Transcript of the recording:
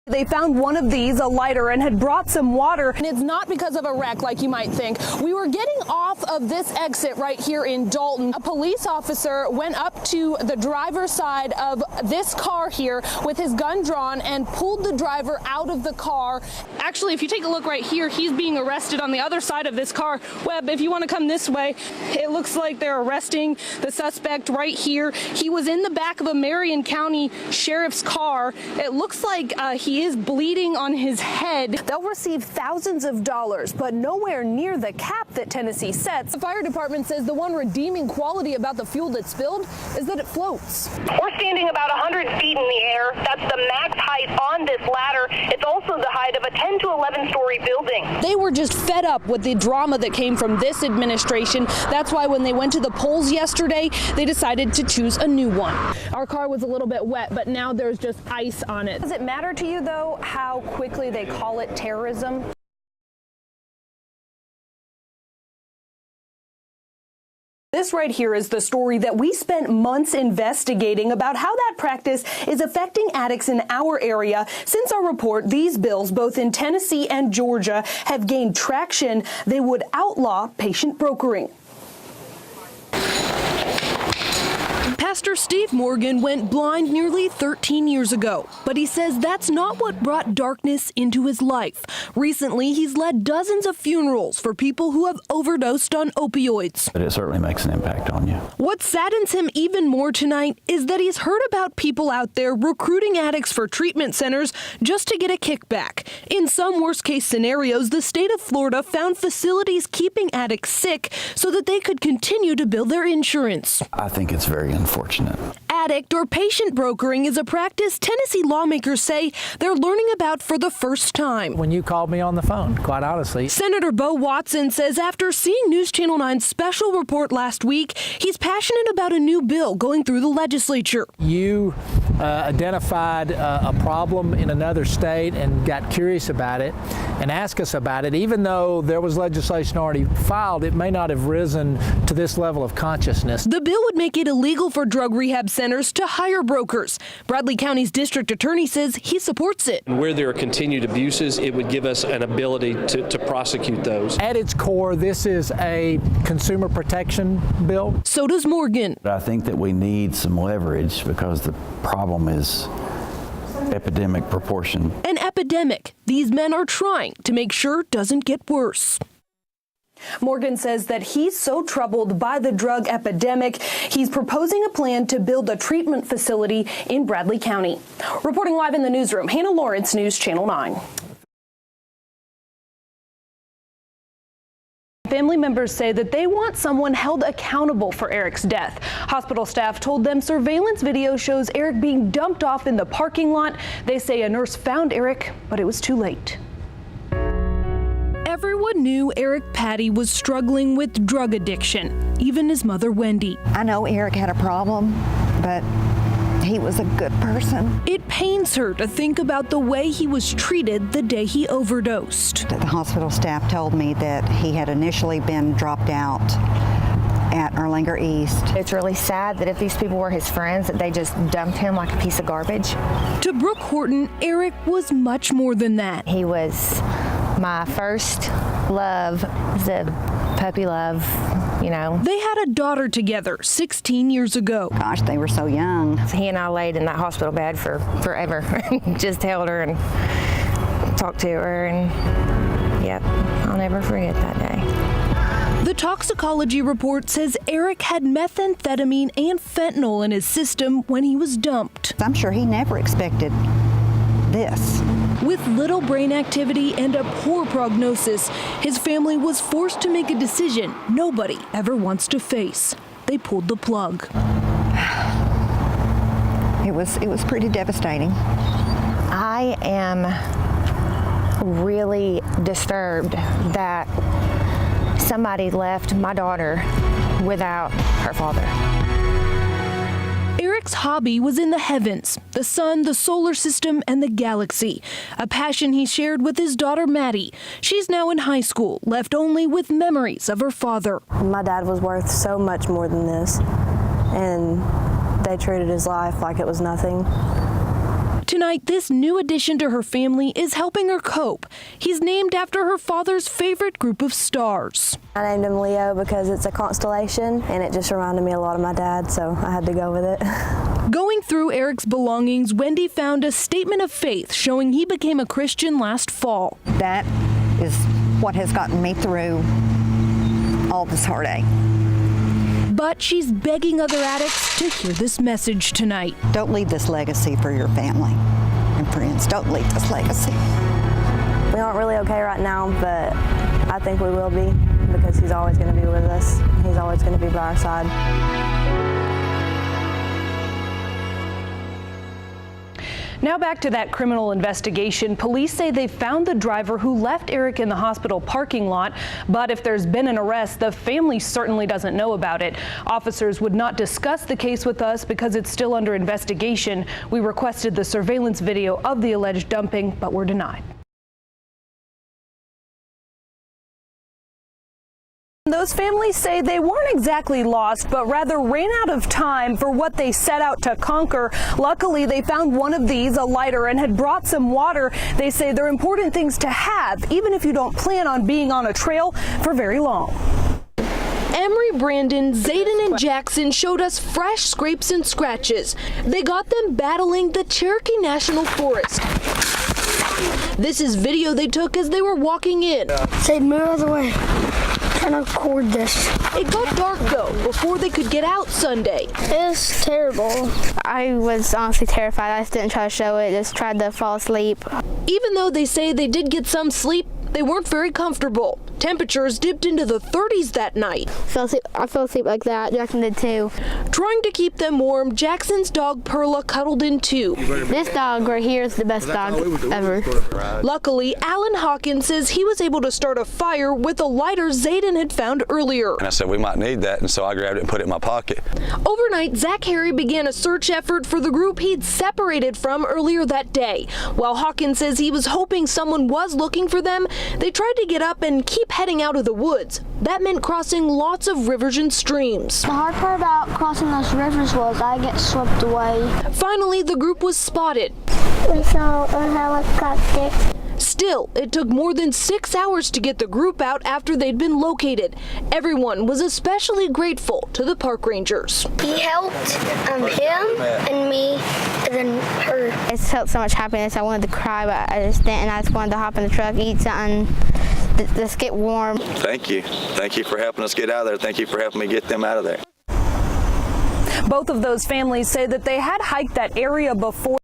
They found one of these, a lighter, and had brought some water. And it's not because of a wreck like you might think. We were getting off of this exit right here in Dalton. A police officer went up to the driver's side of this car here with his gun drawn and pulled the driver out of the car. Actually, if you take a look right here, he's being arrested on the other side of this car. Webb, if you want to come this way, it looks like they're arresting the suspect right here. He was in the back of a Marion County Sheriff's car. It looks like he is bleeding on his head. They'll receive thousands of dollars, but nowhere near the cap that Tennessee sets. The fire department says the one redeeming quality about the fuel that spilled is that it floats. We're standing about 100 feet in the air. That's the max height on this ladder. It's also the height of a 10 to 11 story building. They were just fed up with the drama that came from this administration. That's why when they went to the polls yesterday, they decided to choose a new one. Our car was a little bit wet, but now there's just ice on it. Does it matter to you, though, how quickly they call it terrorism? This right here is the story that we spent months investigating about how that practice is affecting addicts in our area. Since our report, these bills, both in Tennessee and Georgia, have gained traction. They would outlaw patient brokering. Pastor Steve Morgan went blind nearly 13 years ago, but he says that's not what brought darkness into his life. Recently, he's led dozens of funerals for people who have overdosed on opioids. But it certainly makes an impact on you. What saddens him even more tonight is that he's heard about people out there recruiting addicts for treatment centers just to get a kickback. In some worst-case scenarios, the state of Florida found facilities keeping addicts sick so that they could continue to bill their insurance. I think it's very unfortunate. Addict or patient brokering is a practice Tennessee lawmakers say they're learning about for the first time. When you called me on the phone, quite honestly. Senator Bo Watson says after seeing News Channel 9's special report last week, he's passionate about a new bill going through the legislature. You identified a problem in another state and got curious about it and asked us about it. Even though there was legislation already filed, it may not have risen to this level of consciousness. The bill would make it illegal for drug rehab centers to hire brokers. Bradley County's district attorney says he supports it. Where there are continued abuses, it would give us an ability to prosecute those. At its core, this is a consumer protection bill. So does Morgan. I think that we need some leverage because the problem is epidemic proportion. An epidemic these men are trying to make sure doesn't get worse. Morgan says that he's so troubled by the drug epidemic, he's proposing a plan to build a treatment facility in Bradley County. Reporting live in the newsroom, Hannah Lawrence, News Channel 9. Family members say that they want someone held accountable for Eric's death. Hospital staff told them surveillance video shows Eric being dumped off in the parking lot. They say a nurse found Eric, but it was too late. Everyone knew Eric Patty was struggling with drug addiction, even his mother, Wendy. I know Eric had a problem, but he was a good person. It pains her to think about the way he was treated the day he overdosed. The hospital staff told me that he had initially been dropped out at Erlanger East. It's really sad that if these people were his friends, that they just dumped him like a piece of garbage. To Brooke Horton, Eric was much more than that. He was my first love, the puppy love, you know. They had a daughter together 16 years ago. Gosh, they were so young. He and I laid in that hospital bed for forever. Just held her and talked to her, and yep, I'll never forget that day. The toxicology report says Eric had methamphetamine and fentanyl in his system when he was dumped. I'm sure he never expected this. With little brain activity and a poor prognosis, his family was forced to make a decision nobody ever wants to face. They pulled the plug. It was pretty devastating. I am really disturbed that somebody left my daughter without her father. Eric's hobby was in the heavens, the sun, the solar system, and the galaxy, a passion he shared with his daughter, Maddie. She's now in high school, left only with memories of her father. My dad was worth so much more than this, and they treated his life like it was nothing. Tonight, this new addition to her family is helping her cope. He's named after her father's favorite group of stars. I named him Leo because it's a constellation, and it just reminded me a lot of my dad, so I had to go with it. Going through Eric's belongings, Wendy found a statement of faith showing he became a Christian last fall. That is what has gotten me through all this heartache. But she's begging other addicts to hear this message tonight. Don't leave this legacy for your family and friends. Don't leave this legacy. We aren't really okay right now, but I think we will be because he's always going to be with us. He's always going to be by our side. Now back to that criminal investigation. Police say they found the driver who left Eric in the hospital parking lot, but if there's been an arrest, the family certainly doesn't know about it. Officers would not discuss the case with us because it's still under investigation. We requested the surveillance video of the alleged dumping, but were denied. Those families say they weren't exactly lost, but rather ran out of time for what they set out to conquer. Luckily, they found one of these, a lighter, and had brought some water. They say they're important things to have, even if you don't plan on being on a trail for very long. Emery, Brandon, Zayden, and Jackson showed us fresh scrapes and scratches. They got them battling the Cherokee National Forest. This is video they took as they were walking in. Say, move out of the way. Trying to record this. It got dark though before they could get out Sunday. It was terrible. I was honestly terrified. I just didn't try to show it, just tried to fall asleep. Even though they say they did get some sleep, they weren't very comfortable. Temperatures dipped into the 30s that night. I fell asleep like that. Jackson did too. Trying to keep them warm, Jackson's dog Perla cuddled in too. This dog right here is the best dog ever. Luckily, Alan Hawkins says he was able to start a fire with a lighter Zayden had found earlier. And I said we might need that, and so I grabbed it and put it in my pocket. Overnight, Zach Harry began a search effort for the group he'd separated from earlier that day. While Hawkins says he was hoping someone was looking for them, they tried to get up and keep heading out of the woods. That meant crossing lots of rivers and streams. The hard part about crossing those rivers was I get swept away. Finally, the group was spotted. We saw a helicopter. Still, it took more than 6 hours to get the group out after they'd been located. Everyone was especially grateful to the park rangers. He helped him and me and then her. I felt so much happiness. I wanted to cry, but I just didn't. I just wanted to hop in the truck, eat something, just get warm. Thank you. Thank you for helping us get out of there. Thank you for helping me get them out of there. Both of those families say that they had hiked that area before.